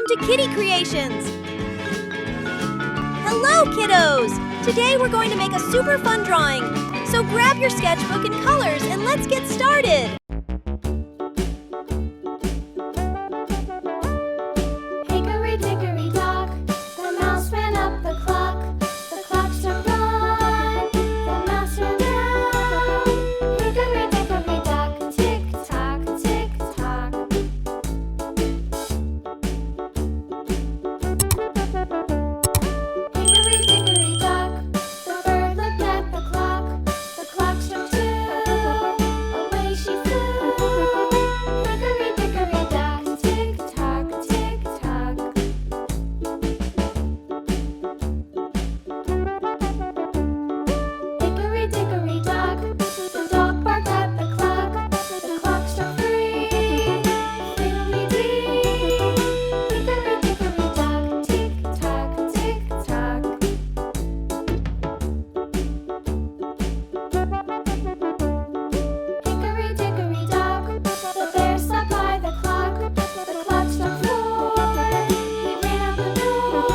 Welcome to Kitty Creations! Hello, kiddos! Today we're going to make a super fun drawing. So grab your sketchbook and colors and let's get started! Hickory-dickory-dock, the mouse ran up the clock. The clock struck one, the mouse ran down. Hickory-dickory-dock, tick-tock, tick-tock. Hickory-dickory-dock, the bird looked at the clock. The clock struck two, away she flew. Hickory-dickory-dock, tick-tock, tick-tock. Hickory-dickory-dock, the dog barked at the clock. The clock struck three, fiddly-dee. Hickory-dickory-dock, tick-tock, tick-tock. Hickory-dickory-dock, the bear sat by the clock. The clock struck four, he ran out the door.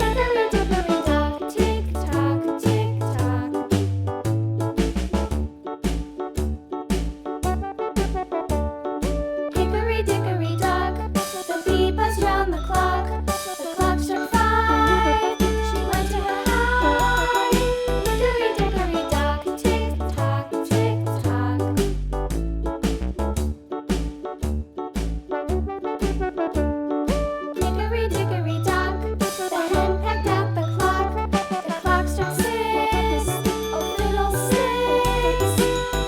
Hickory-dickory-dock, tick-tock, tick-tock. Hickory-dickory-dock, the bee buzzed round the clock. The clock struck five, she went to her hive. Hickory-dickory-dock, tick-tock, tick-tock. Hickory-dickory-dock, the hen pecked at the clock. The clock struck six, oh fiddlesticks.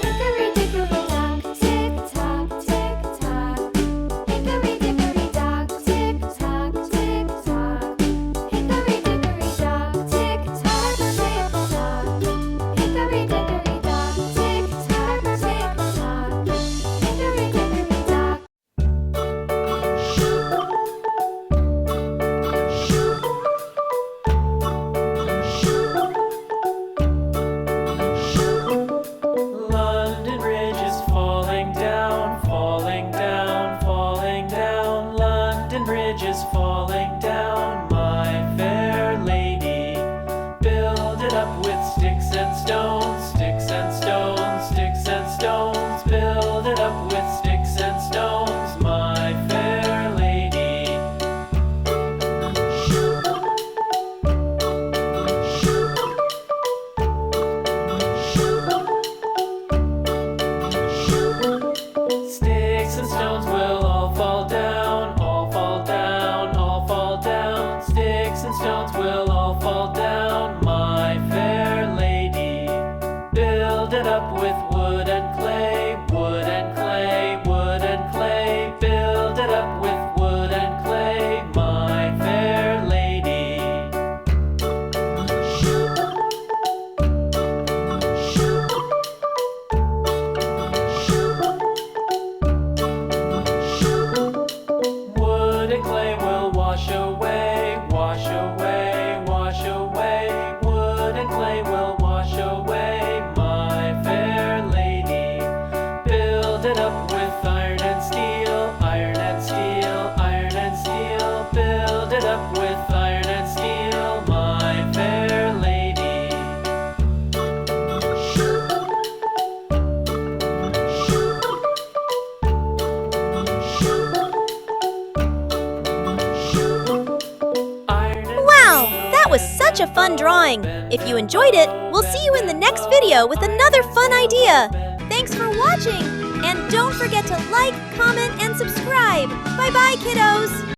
Hickory-dickory-dock, tick-tock, tick-tock. Hickory-dickory-dock, tick-tock, tick-tock. Hickory-dickory-dock, tick-tock, tick-tock. Hickory-dickory-dock, tick-tock, tick-tock. Hickory-dickory-dock. London Bridge is falling down, falling down, falling down. London Bridge is falling down, my fair lady. Build it up with sticks and stones, sticks and stones, sticks and stones. Build it up with sticks and stones, my fair lady. Sticks and stones will all fall down, all fall down, all fall down. Sticks and stones will all fall down, my fair lady. Build it up with wood and clay, wood and clay, wood and clay. Build it up with wood and clay, my fair lady. Wood and clay will wash away, wash away, wash away. Wood and clay will wash away, my fair lady. Build it up with iron and steel, iron and steel, iron and steel. Build it up with iron and steel, my fair lady. Iron and Wow, steel that was such a fun drawing! If you enjoyed it, we'll see you in the next video with another fun idea! Thanks for watching! And don't forget to like, comment, and subscribe! Bye-bye, kiddos!